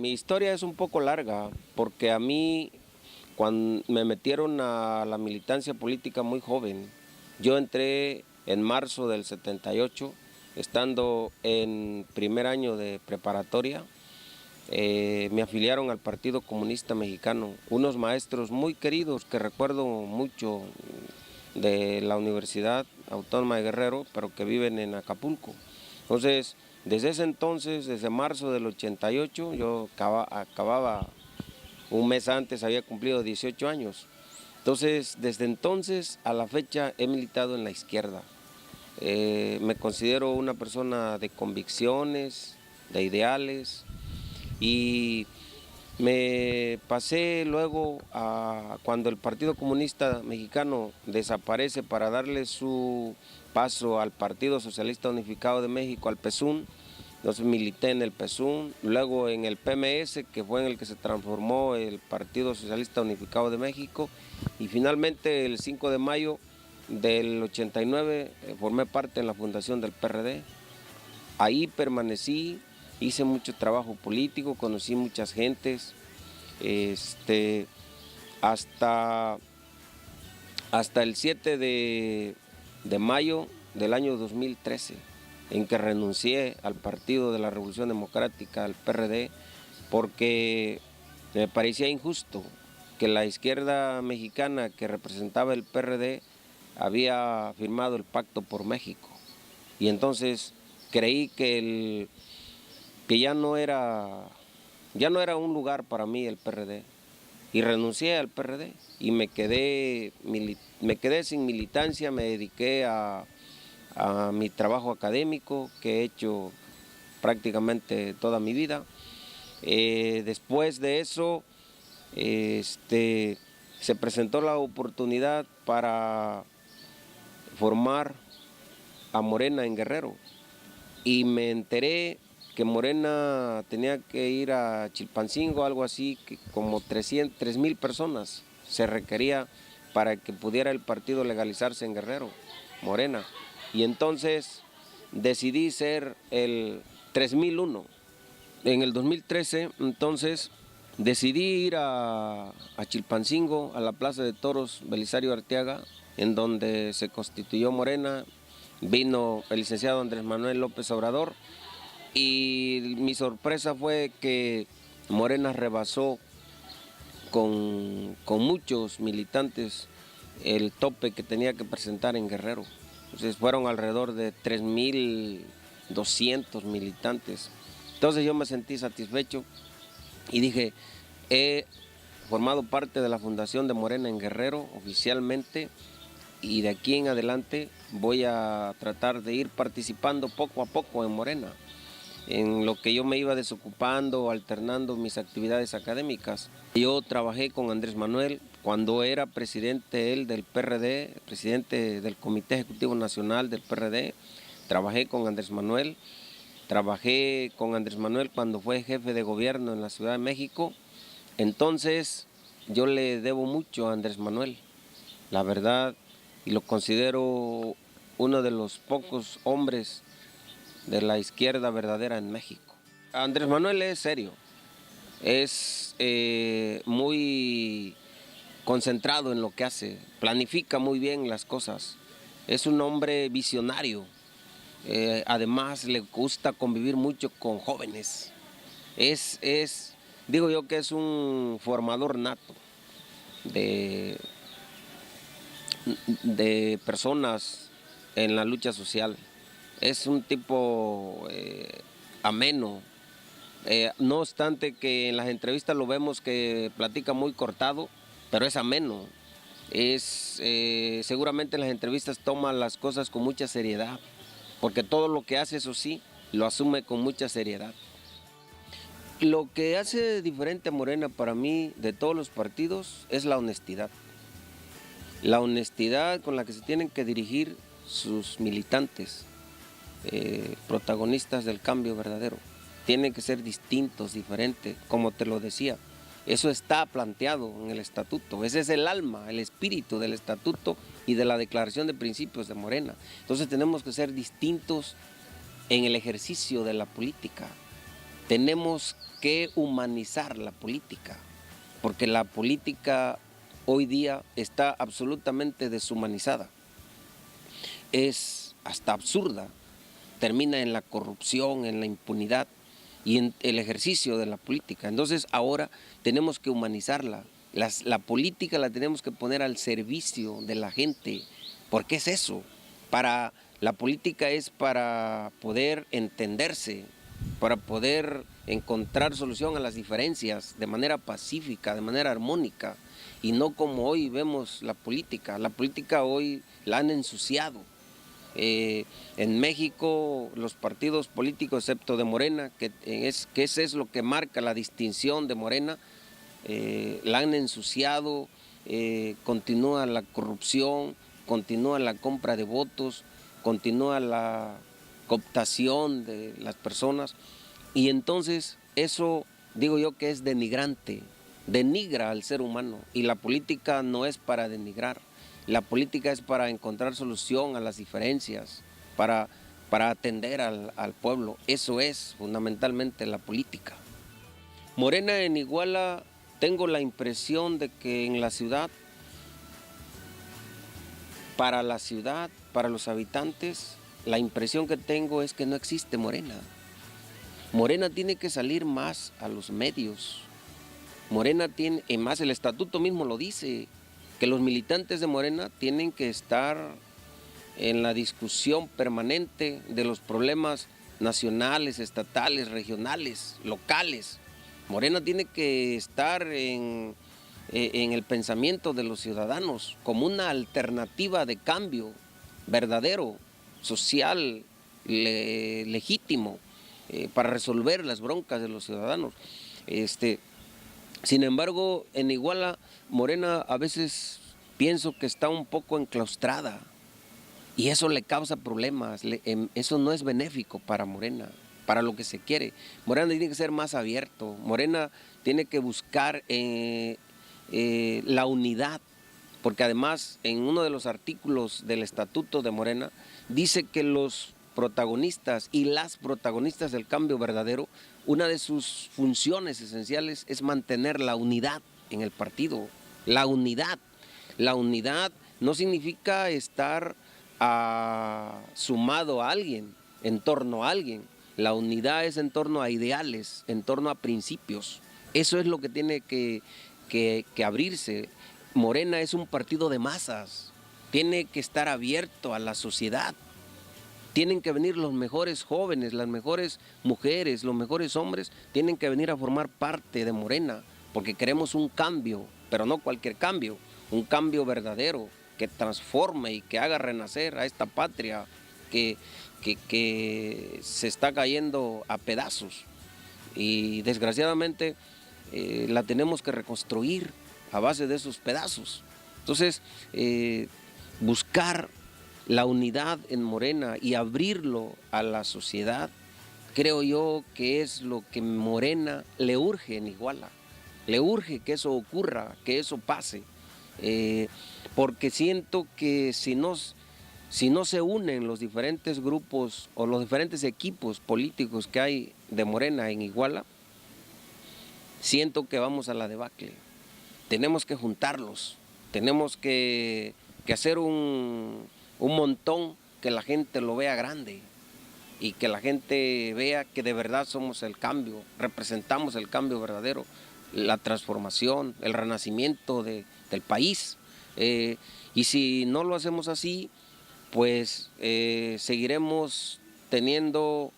mi historia es un poco larga, porque a mí, cuando me metieron a la militancia política muy joven, yo entré en marzo del 78, estando en primer año de preparatoria. Me afiliaron al Partido Comunista Mexicano, unos maestros muy queridos que recuerdo mucho de la Universidad Autónoma de Guerrero, pero que viven en Acapulco. Entonces, desde ese entonces, desde marzo del 88, yo acababa un mes antes, había cumplido 18 años. Entonces, desde entonces a la fecha he militado en la izquierda. Me considero una persona de convicciones, de ideales, y me pasé luego a cuando el Partido Comunista Mexicano desaparece para darle su paso al Partido Socialista Unificado de México, al PSUN. Entonces milité en el PSUN, luego en el PMS, que fue en el que se transformó el Partido Socialista Unificado de México, y finalmente el 5 de mayo del 89 formé parte en la fundación del PRD. Ahí permanecí, hice mucho trabajo político, conocí muchas gentes, hasta el 7 de mayo del año 2013, en que renuncié al Partido de la Revolución Democrática, al PRD, porque me parecía injusto que la izquierda mexicana que representaba el PRD había firmado el Pacto por México. Y entonces creí que ya no era un lugar para mí el PRD. Y renuncié al PRD y me quedé sin militancia, me dediqué a mi trabajo académico que he hecho prácticamente toda mi vida. Después de eso, se presentó la oportunidad para formar a Morena en Guerrero, y me enteré que Morena tenía que ir a Chilpancingo, algo así, que como 3,000 personas se requería para que pudiera el partido legalizarse en Guerrero, Morena. Y entonces decidí ser el 3001. En el 2013, entonces, decidí ir a Chilpancingo, a la Plaza de Toros Belisario Arteaga, en donde se constituyó Morena. Vino el licenciado Andrés Manuel López Obrador, y mi sorpresa fue que Morena rebasó con muchos militantes el tope que tenía que presentar en Guerrero. Entonces fueron alrededor de 3,200 militantes. Entonces yo me sentí satisfecho y dije, he formado parte de la fundación de Morena en Guerrero oficialmente, y de aquí en adelante voy a tratar de ir participando poco a poco en Morena, en lo que yo me iba desocupando, alternando mis actividades académicas. Yo trabajé con Andrés Manuel cuando era presidente él del PRD, presidente del Comité Ejecutivo Nacional del PRD. Trabajé con Andrés Manuel cuando fue jefe de gobierno en la Ciudad de México. Entonces yo le debo mucho a Andrés Manuel, la verdad, y lo considero uno de los pocos hombres de la izquierda verdadera en México. Andrés Manuel es serio, es muy concentrado en lo que hace, planifica muy bien las cosas, es un hombre visionario, además le gusta convivir mucho con jóvenes, digo yo que es un formador nato de personas en la lucha social. Es un tipo ameno, no obstante que en las entrevistas lo vemos que platica muy cortado, pero es ameno. Seguramente en las entrevistas toma las cosas con mucha seriedad, porque todo lo que hace, eso sí, lo asume con mucha seriedad. Lo que hace diferente a Morena para mí de todos los partidos es la honestidad. La honestidad con la que se tienen que dirigir sus militantes, protagonistas del cambio verdadero. Tienen que ser distintos, diferentes, como te lo decía. Eso está planteado en el estatuto. Ese es el alma, el espíritu del estatuto y de la declaración de principios de Morena. Entonces tenemos que ser distintos en el ejercicio de la política. Tenemos que humanizar la política, porque la política hoy día está absolutamente deshumanizada. Es hasta absurda, termina en la corrupción, en la impunidad y en el ejercicio de la política. Entonces ahora tenemos que humanizarla. La política la tenemos que poner al servicio de la gente. ¿Por qué es eso? La política es para poder entenderse, para poder encontrar solución a las diferencias de manera pacífica, de manera armónica, y no como hoy vemos la política. La política hoy la han ensuciado. En México los partidos políticos, excepto de Morena, que ese es lo que marca la distinción de Morena, la han ensuciado, continúa la corrupción, continúa la compra de votos, continúa la cooptación de las personas, y entonces eso digo yo que es denigrante, denigra al ser humano, y la política no es para denigrar. La política es para encontrar solución a las diferencias, para atender al pueblo. Eso es fundamentalmente la política. Morena en Iguala, tengo la impresión de que en la ciudad, para los habitantes, la impresión que tengo es que no existe Morena. Morena tiene que salir más a los medios. Morena tiene, y más el estatuto mismo lo dice, que los militantes de Morena tienen que estar en la discusión permanente de los problemas nacionales, estatales, regionales, locales. Morena tiene que estar en el pensamiento de los ciudadanos como una alternativa de cambio verdadero, social, legítimo, para resolver las broncas de los ciudadanos. Sin embargo, en Iguala, Morena a veces pienso que está un poco enclaustrada y eso le causa problemas, eso no es benéfico para Morena, para lo que se quiere. Morena tiene que ser más abierto, Morena tiene que buscar la unidad, porque además en uno de los artículos del Estatuto de Morena dice que los protagonistas y las protagonistas del cambio verdadero, una de sus funciones esenciales es mantener la unidad en el partido. La unidad no significa estar sumado a alguien, en torno a alguien. La unidad es en torno a ideales, en torno a principios. Eso es lo que tiene que abrirse. Morena es un partido de masas, tiene que estar abierto a la sociedad. Tienen que venir los mejores jóvenes, las mejores mujeres, los mejores hombres, tienen que venir a formar parte de Morena, porque queremos un cambio, pero no cualquier cambio, un cambio verdadero, que transforme y que haga renacer a esta patria que se está cayendo a pedazos. Y desgraciadamente la tenemos que reconstruir a base de esos pedazos. Entonces, buscar la unidad en Morena y abrirlo a la sociedad, creo yo que es lo que Morena le urge en Iguala. Le urge que eso ocurra, que eso pase, porque siento que si no se unen los diferentes grupos o los diferentes equipos políticos que hay de Morena en Iguala, siento que vamos a la debacle. Tenemos que juntarlos, tenemos que hacer un montón, que la gente lo vea grande y que la gente vea que de verdad somos el cambio, representamos el cambio verdadero, la transformación, el renacimiento del país. Y si no lo hacemos así, pues seguiremos teniendo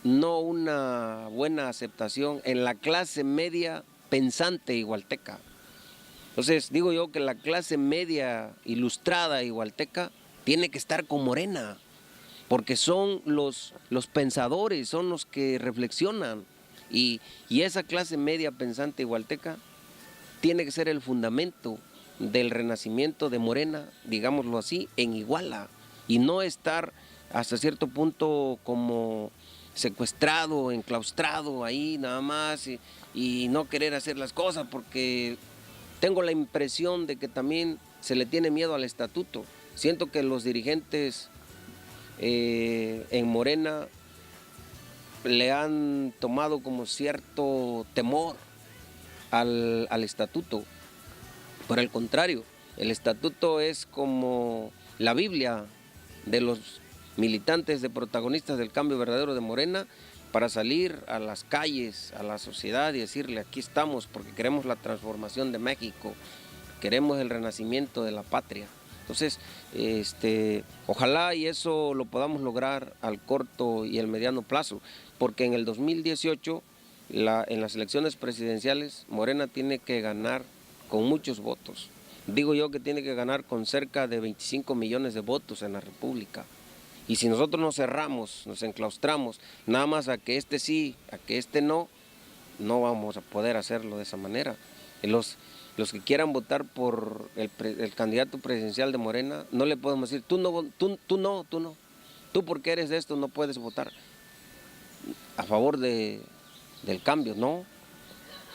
no una buena aceptación en la clase media pensante igualteca. Entonces digo yo que la clase media ilustrada igualteca tiene que estar con Morena, porque son los pensadores, son los que reflexionan, y esa clase media pensante igualteca tiene que ser el fundamento del renacimiento de Morena, digámoslo así, en Iguala, y no estar hasta cierto punto como secuestrado, enclaustrado ahí nada más, y no querer hacer las cosas, porque tengo la impresión de que también se le tiene miedo al estatuto. Siento que los dirigentes en Morena le han tomado como cierto temor al estatuto. Por el contrario, el estatuto es como la Biblia de los militantes, de protagonistas del cambio verdadero de Morena, para salir a las calles, a la sociedad y decirle: aquí estamos porque queremos la transformación de México, queremos el renacimiento de la patria. Entonces, ojalá y eso lo podamos lograr al corto y el mediano plazo, porque en el 2018, en las elecciones presidenciales, Morena tiene que ganar con muchos votos. Digo yo que tiene que ganar con cerca de 25 millones de votos en la República. Y si nosotros nos cerramos, nos enclaustramos, nada más a que este sí, a que este no, no vamos a poder hacerlo de esa manera. Los que quieran votar por el candidato presidencial de Morena, no le podemos decir: tú no, tú porque eres de esto no puedes votar a favor del cambio, no.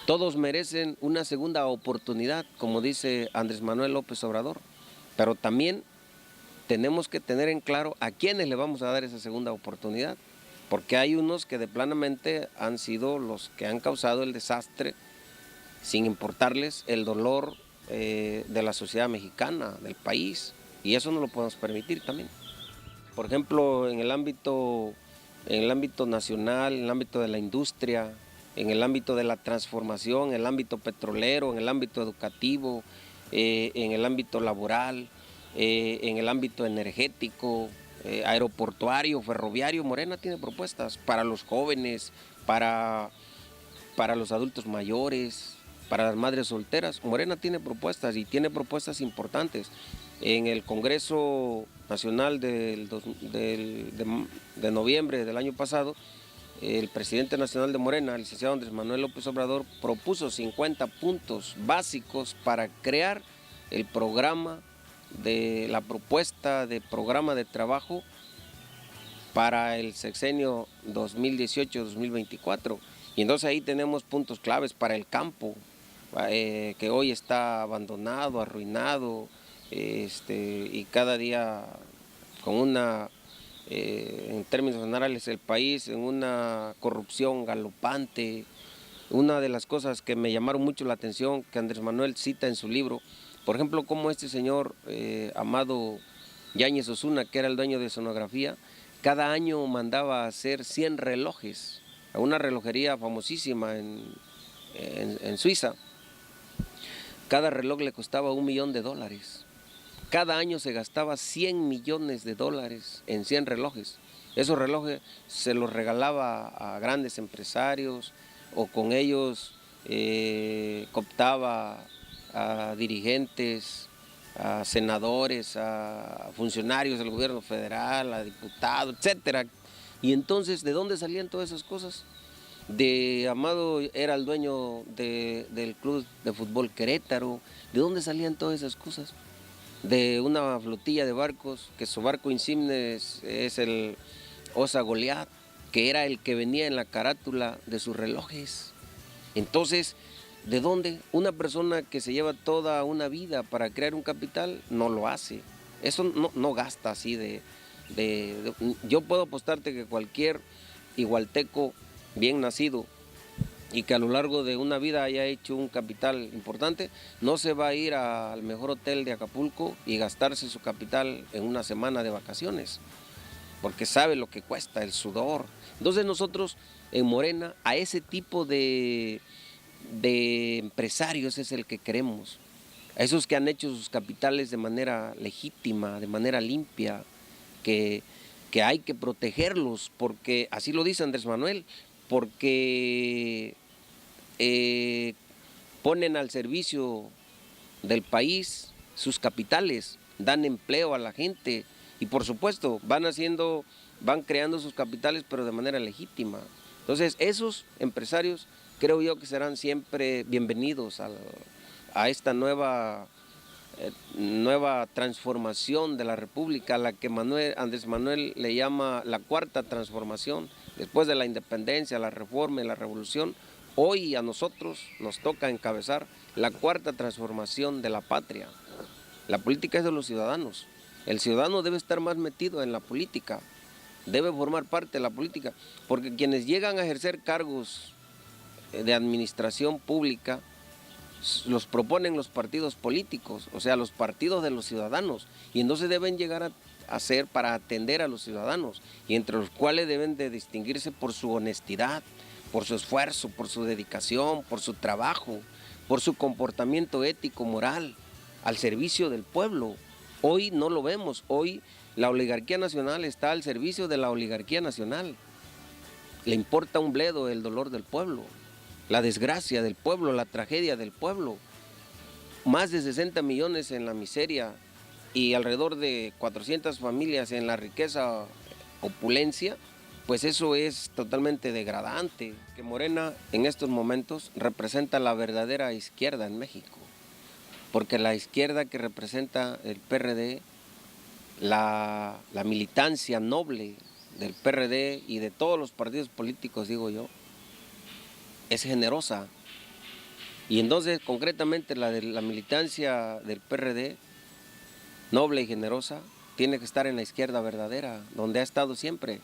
Todos merecen una segunda oportunidad, como dice Andrés Manuel López Obrador, pero también tenemos que tener en claro a quiénes le vamos a dar esa segunda oportunidad, porque hay unos que de planamente han sido los que han causado el desastre, sin importarles el dolor de la sociedad mexicana, del país, y eso no lo podemos permitir también. Por ejemplo, en el ámbito nacional, en el ámbito de la industria, en el ámbito de la transformación, en el ámbito petrolero, en el ámbito educativo, en el ámbito laboral, en el ámbito energético, aeroportuario, ferroviario, Morena tiene propuestas para los jóvenes, para los adultos mayores, para las madres solteras. Morena tiene propuestas, y tiene propuestas importantes. En el Congreso Nacional de noviembre del año pasado, el presidente nacional de Morena, el licenciado Andrés Manuel López Obrador, propuso 50 puntos básicos para crear el programa la propuesta de programa de trabajo para el sexenio 2018-2024. Y entonces ahí tenemos puntos claves para el campo, que hoy está abandonado, arruinado, y cada día con en términos generales, el país en una corrupción galopante. Una de las cosas que me llamaron mucho la atención, que Andrés Manuel cita en su libro, por ejemplo, cómo este señor Amado Yáñez Osuna, que era el dueño de Sonografía, cada año mandaba a hacer 100 relojes a una relojería famosísima en Suiza. Cada reloj le costaba $1 millón. Cada año se gastaba $100 millones en 100 relojes. Esos relojes se los regalaba a grandes empresarios, o con ellos cooptaba a dirigentes, a senadores, a funcionarios del gobierno federal, a diputados, etcétera. Y entonces, ¿de dónde salían todas esas cosas? Amado era el dueño del club de fútbol Querétaro. ¿De dónde salían todas esas cosas? De una flotilla de barcos, que su barco insigne es el Osa Goliat, que era el que venía en la carátula de sus relojes. Entonces, ¿de dónde? Una persona que se lleva toda una vida para crear un capital no lo hace. Eso no gasta así yo puedo apostarte que cualquier igualteco bien nacido y que a lo largo de una vida haya hecho un capital importante, no se va a ir al mejor hotel de Acapulco y gastarse su capital en una semana de vacaciones, porque sabe lo que cuesta el sudor. Entonces nosotros en Morena a ese tipo de empresarios es el que queremos, a esos que han hecho sus capitales de manera legítima, de manera limpia, que hay que protegerlos, porque así lo dice Andrés Manuel, porque ponen al servicio del país sus capitales, dan empleo a la gente y por supuesto van creando sus capitales, pero de manera legítima. Entonces esos empresarios creo yo que serán siempre bienvenidos a esta nueva transformación de la República, a la que Andrés Manuel le llama la cuarta transformación. Después de la independencia, la reforma y la revolución, hoy a nosotros nos toca encabezar la cuarta transformación de la patria. La política es de los ciudadanos. El ciudadano debe estar más metido en la política. debe formar parte de la política, porque quienes llegan a ejercer cargos de administración pública los proponen los partidos políticos, o sea, los partidos de los ciudadanos, y entonces deben llegar a ser para atender a los ciudadanos, y entre los cuales deben de distinguirse por su honestidad, por su esfuerzo, por su dedicación, por su trabajo, por su comportamiento ético, moral, al servicio del pueblo. Hoy no lo vemos, hoy la oligarquía nacional está al servicio de la oligarquía nacional. Le importa un bledo el dolor del pueblo, la desgracia del pueblo, la tragedia del pueblo. Más de 60 millones en la miseria y alrededor de 400 familias en la riqueza, opulencia, pues eso es totalmente degradante. Que Morena en estos momentos representa la verdadera izquierda en México, porque la izquierda que representa el PRD, la militancia noble del PRD y de todos los partidos políticos, digo yo, es generosa. Y entonces, concretamente, la de la militancia del PRD, noble y generosa, tiene que estar en la izquierda verdadera, donde ha estado siempre.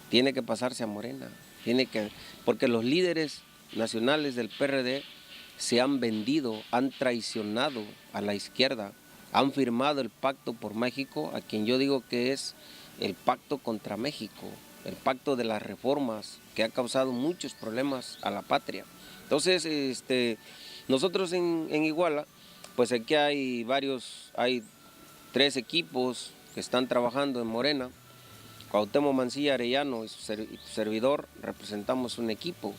Tiene que pasarse a Morena, porque los líderes nacionales del PRD se han vendido, han traicionado a la izquierda, han firmado el pacto por México, a quien yo digo que es el pacto contra México, el pacto de las reformas, que ha causado muchos problemas a la patria. Entonces, nosotros en Iguala, pues aquí hay 3 equipos que están trabajando en Morena. Cuauhtémoc Mancilla Arellano y su servidor representamos un equipo.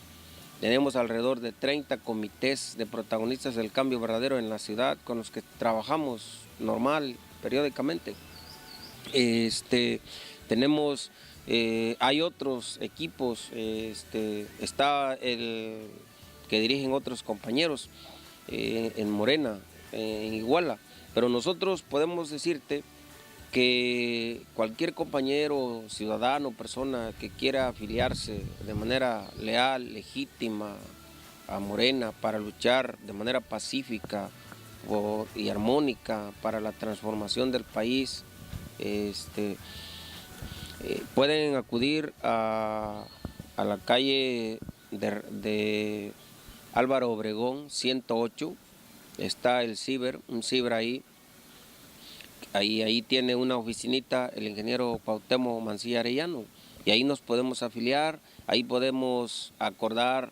Tenemos alrededor de 30 comités de protagonistas del cambio verdadero en la ciudad con los que trabajamos normal, periódicamente. Hay otros equipos, está el que dirigen otros compañeros en Morena, en Iguala, pero nosotros podemos decirte que cualquier compañero, ciudadano, persona que quiera afiliarse de manera leal, legítima a Morena para luchar de manera pacífica y armónica para la transformación del país, pueden acudir a la calle de Álvaro Obregón 108, está el ciber, un ciber ahí. Ahí tiene una oficinita el ingeniero Cuauhtémoc Mancilla Arellano, y ahí nos podemos afiliar, ahí podemos acordar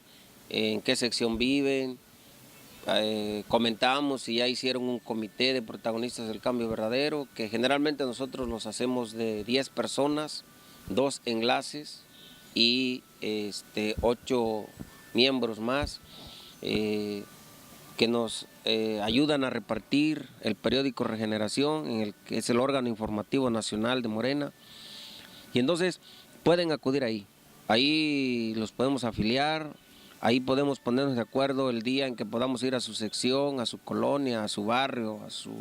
en qué sección viven, comentamos si ya hicieron un comité de protagonistas del cambio verdadero, que generalmente nosotros nos hacemos de 10 personas, 2 enlaces y 8 miembros más, que nos ayudan a repartir el periódico Regeneración, que es el órgano informativo nacional de Morena. Y entonces pueden acudir ahí los podemos afiliar, ahí podemos ponernos de acuerdo el día en que podamos ir a su sección, a su colonia, a su barrio, a su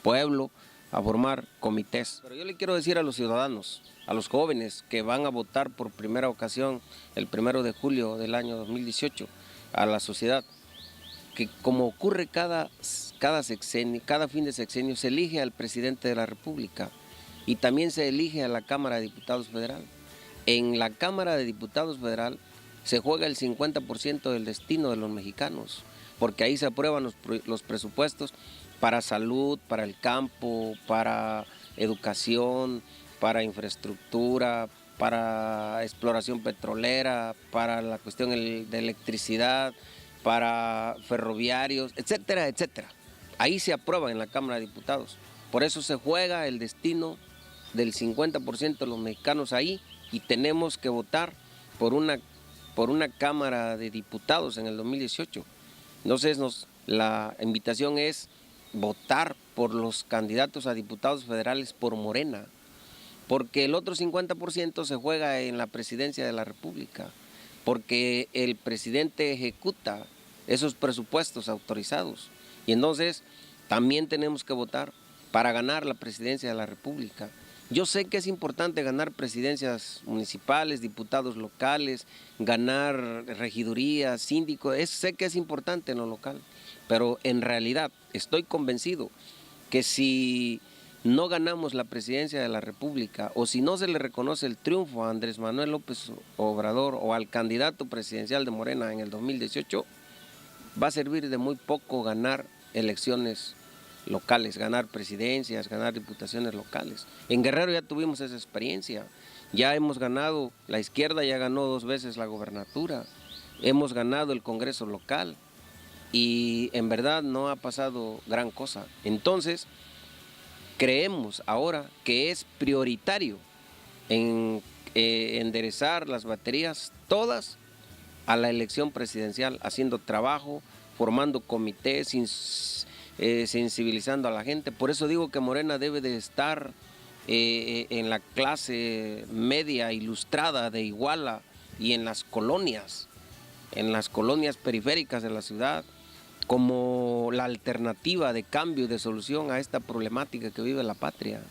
pueblo, a formar comités. Pero yo le quiero decir a los ciudadanos, a los jóvenes que van a votar por primera ocasión el 1 de julio del año 2018, a la sociedad, que como ocurre cada sexenio, cada fin de sexenio, se elige al presidente de la República y también se elige a la Cámara de Diputados Federal. En la Cámara de Diputados Federal se juega el 50% del destino de los mexicanos, porque ahí se aprueban los presupuestos para salud, para el campo, para educación, para infraestructura, para exploración petrolera, para la cuestión de electricidad, para ferroviarios, etcétera, etcétera. Ahí se aprueba en la Cámara de Diputados. Por eso se juega el destino del 50% de los mexicanos ahí, y tenemos que votar por una Cámara de Diputados en el 2018. Entonces la invitación es votar por los candidatos a diputados federales por Morena, porque el otro 50% se juega en la presidencia de la República, porque el presidente ejecuta esos presupuestos autorizados. Y entonces también tenemos que votar para ganar la presidencia de la República. Yo sé que es importante ganar presidencias municipales, diputados locales, ganar regidurías, síndicos, sé que es importante en lo local, pero en realidad estoy convencido que si no ganamos la presidencia de la República, o si no se le reconoce el triunfo a Andrés Manuel López Obrador o al candidato presidencial de Morena en el 2018, va a servir de muy poco ganar elecciones locales, ganar presidencias, ganar diputaciones locales. En Guerrero ya tuvimos esa experiencia, ya hemos ganado, la izquierda ya ganó 2 veces la gobernatura, hemos ganado el Congreso local y en verdad no ha pasado gran cosa. Entonces, creemos ahora que es prioritario enderezar las baterías todas a la elección presidencial, haciendo trabajo, formando comités, sensibilizando a la gente. Por eso digo que Morena debe de estar en la clase media ilustrada de Iguala y en las colonias periféricas de la ciudad, como la alternativa de cambio y de solución a esta problemática que vive la patria.